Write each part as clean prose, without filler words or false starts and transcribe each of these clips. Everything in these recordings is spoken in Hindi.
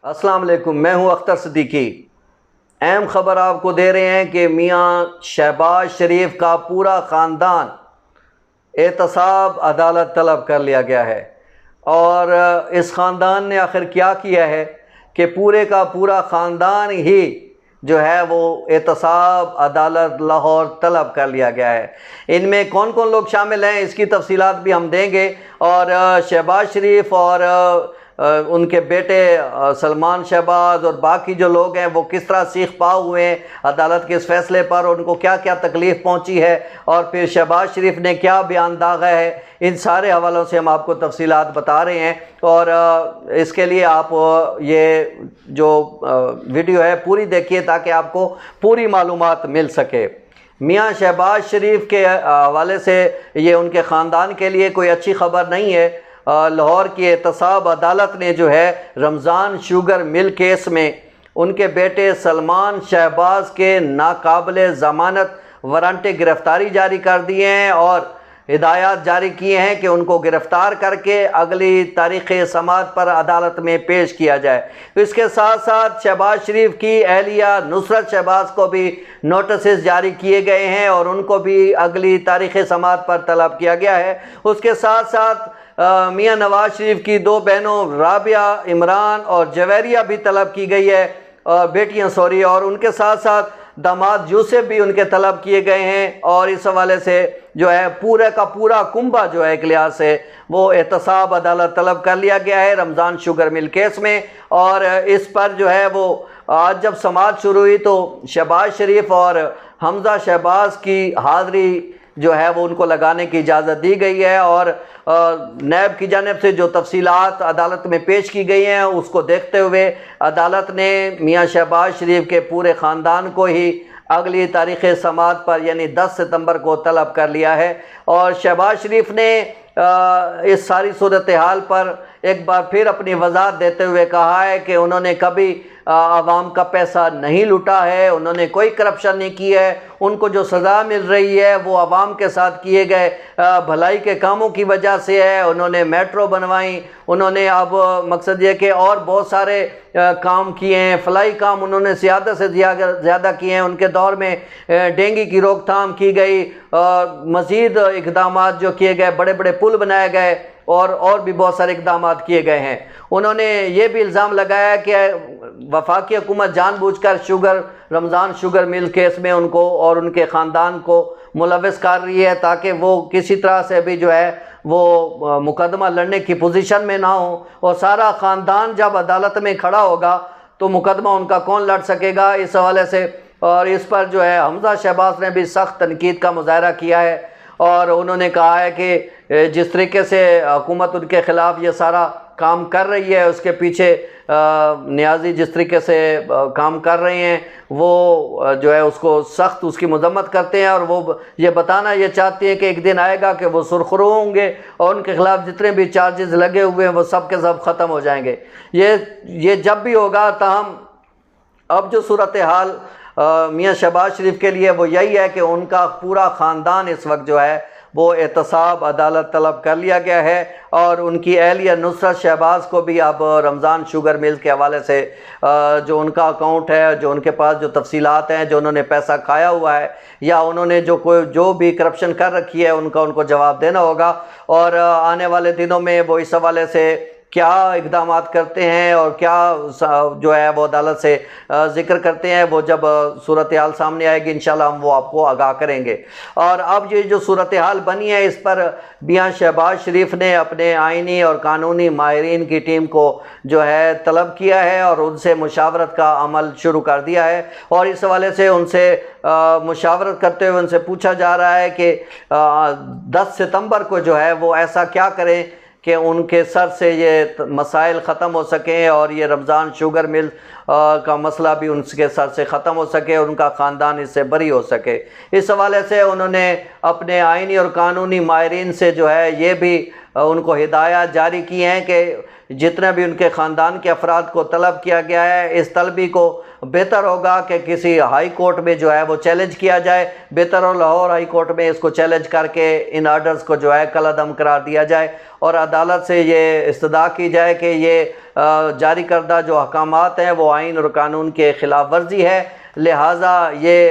अस्सलाम वालेकुम, मैं हूं अख्तर सिद्दीकी। अहम ख़बर आपको दे रहे हैं कि मियाँ शहबाज शरीफ का पूरा ख़ानदान एहतसाब अदालत तलब कर लिया गया है। और इस ख़ानदान ने आखिर क्या किया है कि पूरे का पूरा ख़ानदान ही जो है वो एहतसाब अदालत लाहौर तलब कर लिया गया है। इनमें कौन कौन लोग शामिल हैं इसकी तफसीलात भी हम देंगे। और शहबाज शरीफ और उनके बेटे सलमान शहबाज और बाकी जो लोग हैं वो किस तरह सीख पा हुए हैं अदालत के इस फैसले पर, उनको क्या क्या तकलीफ़ पहुंची है और फिर शहबाज शरीफ ने क्या बयान दागा है, इन सारे हवालों से हम आपको तफसीलात बता रहे हैं। और इसके लिए आप ये जो वीडियो है पूरी देखिए ताकि आपको पूरी मालूमात मिल सके। मियाँ शहबाज शरीफ के हवाले से ये उनके ख़ानदान के लिए कोई अच्छी ख़बर नहीं है। लाहौर की एहतसाब अदालत ने जो है रमज़ान शुगर मिल केस में उनके बेटे सलमान शहबाज के नाकाबिले ज़मानत वारंट गिरफ़्तारी जारी कर दिए हैं और हिदायत जारी किए हैं कि उनको गिरफ़्तार करके अगली तारीख़ समाअत पर अदालत में पेश किया जाए। इसके साथ साथ शहबाज शरीफ की अहलिया नुसरत शहबाज को भी नोटिस जारी किए गए हैं और उनको भी अगली तारीख़ समाअत पर तलब किया गया है। उसके साथ साथ मियाँ नवाज शरीफ की दो बहनों राबिया इमरान और जवेरिया भी तलब की गई है, बेटियां सॉरी, और उनके साथ साथ दामाद यूसुफ भी उनके तलब किए गए हैं। और इस हवाले से जो है पूरे का पूरा कुंभा जो है एक लिहाज से वो एहतसाब अदालत तलब कर लिया गया है रमज़ान शुगर मिल केस में। और इस पर जो है वो आज जब समाअत शुरू हुई तो शहबाज शरीफ और हमजा शहबाज की हाज़िरी जो है वो उनको लगाने की इजाज़त दी गई है। और नैब की जानिब से जो तफसीलात अदालत में पेश की गई हैं उसको देखते हुए अदालत ने मियाँ शहबाज शरीफ के पूरे ख़ानदान को ही अगली तारीख़ समाअत पर यानी 10 सितंबर को तलब कर लिया है। और शहबाज शरीफ ने इस सारी सूरत हाल पर एक बार फिर अपनी वजाहत देते हुए कहा है कि उन्होंने कभी आवाम का पैसा नहीं लूटा है, उन्होंने कोई करप्शन नहीं की है, उनको जो सज़ा मिल रही है वो आवाम के साथ किए गए भलाई के कामों की वजह से है। उन्होंने मेट्रो बनवाई, उन्होंने अब मकसद ये कि और बहुत सारे काम किए हैं, फलाई काम उन्होंने ज़्यादा से ज़्यादा किए हैं। उनके दौर में डेंगू की रोकथाम की गई, मज़ीद इक़दाम जो किए गए, बड़े बड़े पुल बनाए गए और भी बहुत सारे इक़दाम किए गए हैं। उन्होंने ये भी इल्ज़ाम लगाया कि वफाकी हुकूमत जानबूझकर रमज़ान शुगर मिल केस में उनको और उनके ख़ानदान को मुलव्वस कर रही है ताकि वो किसी तरह से भी जो है वो मुकदमा लड़ने की पोजीशन में ना हो। और सारा ख़ानदान जब अदालत में खड़ा होगा तो मुकदमा उनका कौन लड़ सकेगा, इस हवाले से। और इस पर जो है हमजा शहबाज ने भी सख्त तनकीद का मुज़ाहरा किया है और उन्होंने कहा है कि जिस तरीके से हुकूमत उनके ख़िलाफ़ ये सारा काम कर रही है उसके पीछे नियाज़ी जिस तरीके से काम कर रहे हैं वो जो है उसको सख्त उसकी मज़म्मत करते हैं। और वो ये बताना ये चाहती हैं कि एक दिन आएगा कि वो सुरखरू होंगे और उनके ख़िलाफ़ जितने भी चार्जेस लगे हुए हैं वो सब के सब ख़त्म हो जाएंगे। ये जब भी होगा ताहम अब जो सूरत हाल मियाँ शहबाज शरीफ के लिए वो यही है कि उनका पूरा ख़ानदान इस वक्त जो है वो एहतसाब अदालत तलब कर लिया गया है। और उनकी अहलिया नुसरत शहबाज को भी अब रमज़ान शुगर मिल के हवाले से जो उनका अकाउंट है, जो उनके पास जो तफसीलात हैं, जो उन्होंने पैसा खाया हुआ है या उन्होंने जो भी करप्शन कर रखी है उनको जवाब देना होगा। और आने वाले दिनों में वो इस हवाले से क्या इक़दाम करते हैं और क्या जो है वो अदालत से ज़िक्र करते हैं वो जब सूरत हाल सामने आएगी इंशाल्लाह हम वो आपको आगाह करेंगे। और अब ये जो सूरत हाल बनी है इस पर मियाँ शहबाज शरीफ ने अपने आइनी और कानूनी माहिरीन की टीम को जो है तलब किया है और उनसे मुशावरत का अमल शुरू कर दिया है। और इस हवाले से उनसे मुशावरत करते हुए उनसे पूछा जा रहा है कि 10 सितंबर को जो है वो ऐसा क्या करें कि उनके सर से ये मसाइल ख़त्म हो सकें और ये रमज़ान शुगर मिल का मसला भी उनके सर से ख़त्म हो सके और उनका ख़ानदान इससे बरी हो सके। इस हवाले से उन्होंने अपने आइनी और कानूनी माहिरीन से जो है ये भी उनको हिदायत जारी की हैं कि जितने भी उनके ख़ानदान के अफराद को तलब किया गया है, इस तलबी को बेहतर होगा कि किसी हाई कोर्ट में जो है वो चैलेंज किया जाए। बेहतर हो लाहौर हाई कोर्ट में इसको चैलेंज करके इन आर्डर्स को जो है कलअदम करार दिया जाए और अदालत से ये इस्तदा की जाए कि ये जारी करदा जो अहकामात हैं वो आइन और कानून के ख़िलाफ़ वर्जी है, लिहाजा ये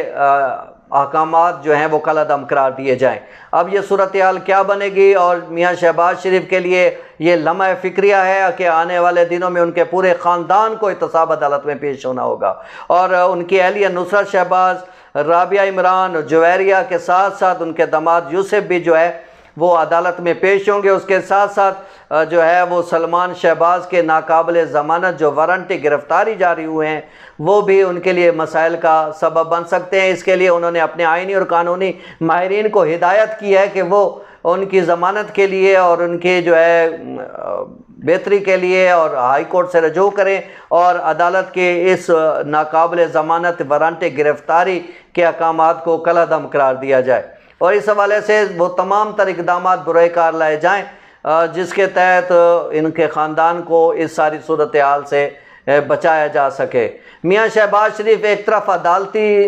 अहकामात जो हैं वो कलअदम करार दिए जाएँ। अब ये सूरत हाल क्या बनेगी और मियाँ शहबाज शरीफ के लिए ये लम्हा फ़िक्रिया है कि आने वाले दिनों में उनके पूरे ख़ानदान को एहतसाब अदालत में पेश होना होगा और उनकी अहलिया नुसरत शहबाज, राबिया इमरान, जुवैरिया के साथ साथ उनके दामाद यूसुफ भी जो है वो अदालत में पेश होंगे। उसके साथ साथ जो है वो सलमान शहबाज के नाकाबिल ज़मानत जो वारंटी गिरफ़्तारी जारी हुए हैं वो भी उनके लिए मसाइल का सबब बन सकते हैं। इसके लिए उन्होंने अपने आइनी और कानूनी माहिरीन को हिदायत की है कि वो उनकी ज़मानत के लिए और उनके जो है बेहतरी के लिए और हाई कोर्ट से रजू करें और अदालत के इस नाकाबिल ज़मानत वारंटी गिरफ़्तारी के अहकामात को कलअदम करार दिया जाए और इस हवाले से वो तमाम तर इक़दामात बुरे कार लाए जाएँ जिसके तहत इनके ख़ानदान को इस सारी सूरत हाल से बचाया जा सके। मियाँ शहबाज शरीफ एक तरफ अदालती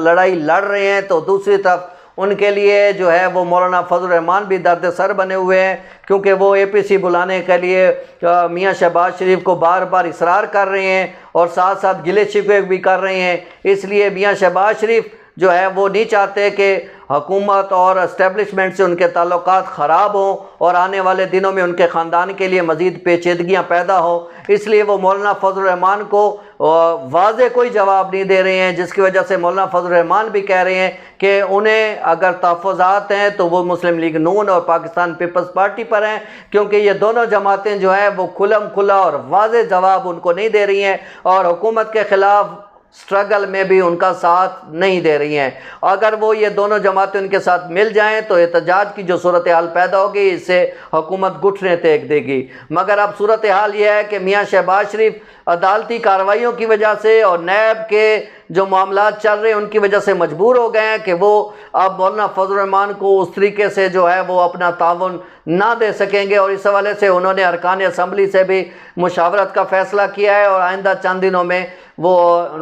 लड़ाई लड़ रहे हैं तो दूसरी तरफ उनके लिए जो है वो मौलाना फजल रहमान भी दर्द सर बने हुए हैं क्योंकि वो APC बुलाने के लिए मियाँ शहबाज शरीफ को बार बार इसरार कर रहे हैं और साथ साथ गिले शिकवे भी कर रहे हैं। इसलिए मियाँ शहबाज शरीफ जो है वो नहीं चाहते कि हुकूमत और इस्टेब्लिशमेंट से उनके ताल्लुकात ख़राब हों और आने वाले दिनों में उनके ख़ानदान के लिए मज़ीद पेचीदगियाँ पैदा हों। इसलिए वो मौलाना फजल रहमान को वाज़े कोई जवाब नहीं दे रहे हैं, जिसकी वजह से मौलाना फजल रहमान भी कह रहे हैं कि उन्हें अगर तहफ़्फ़ुज़ात हैं तो वो मुस्लिम लीग नून और पाकिस्तान पीपल्स पार्टी पर हैं क्योंकि ये दोनों जमातें जो हैं वो खुलम खुला और वाज़े जवाब उनको नहीं दे रही हैं और हुकूमत के ख़िलाफ़ स्ट्रगल में भी उनका साथ नहीं दे रही हैं। अगर वो ये दोनों जमातें उनके साथ मिल जाएं तो एहतजाज की जो सूरत हाल पैदा होगी इससे हुकूमत घुटने टेक देगी। मगर अब सूरत हाल ये है कि मियाँ शहबाज शरीफ अदालती कार्रवाइयों की वजह से और नैब के जो मामला चल रहे हैं उनकी वजह से मजबूर हो गए हैं कि वो अब मौलाना फजल रहमान को उस तरीके से जो है वो अपना ताउन ना दे सकेंगे और इस हवाले से उन्होंने अरकान असम्बली से भी मुशावरत का फ़ैसला किया है और आइंदा चंद दिनों में वो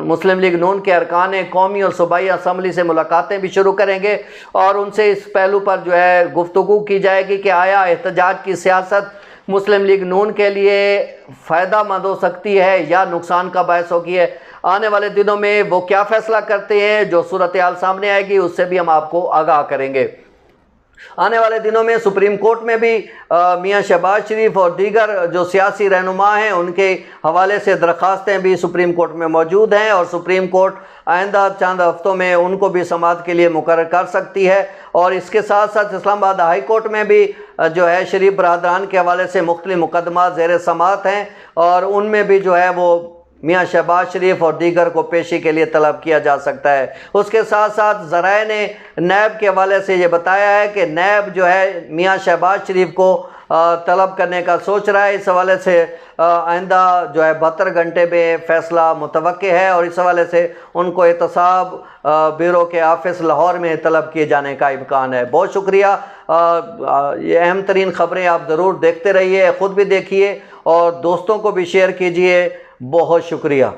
मुस्लिम लीग नून के अरकान कौमी और सूबाई असम्बली से मुलाकातें भी शुरू करेंगे और उनसे इस पहलू पर जो है गुफ्तगू की जाएगी कि आया एहतजाज की सियासत मुस्लिम लीग नून के लिए फ़ायदा मंद हो सकती है या नुकसान का बायस होगी है। आने वाले दिनों में वो क्या फ़ैसला करते हैं जो सूरत हाल सामने आएगी उससे भी हम आपको आगाह करेंगे। आने वाले दिनों में सुप्रीम कोर्ट में भी मियाँ शहबाज शरीफ और दीगर जो सियासी रहनुमा हैं उनके हवाले से दरख्वास्तें भी सुप्रीम कोर्ट में मौजूद हैं और सुप्रीम कोर्ट आइंदा चंद हफ्तों में उनको भी समाअत के लिए मुकर्रर कर सकती है। और इसके साथ साथ इस्लामाबाद हाई कोर्ट में भी जो है शरीफ बरदरान के हवाले से मुख्तलिफ मुकदमा ज़ेर समाअत हैं और उनमें भी जो है वो मियाँ शहबाज शरीफ और दीगर को पेशी के लिए तलब किया जा सकता है। उसके साथ साथ ज़राए ने नैब के हवाले से ये बताया है कि नैब जो है मियाँ शहबाज शरीफ को तलब करने का सोच रहा है। इस हवाले से आइंदा जो है 72 घंटे में फ़ैसला मुतवक्के है और इस हवाले से उनको एहतसाब ब्यूरो के ऑफिस लाहौर में तलब किए जाने का इम्कान है। बहुत शुक्रिया। ये अहम तरीन ख़बरें आप ज़रूर देखते रहिए, ख़ुद भी देखिए और दोस्तों को भी शेयर कीजिए। बहुत शुक्रिया।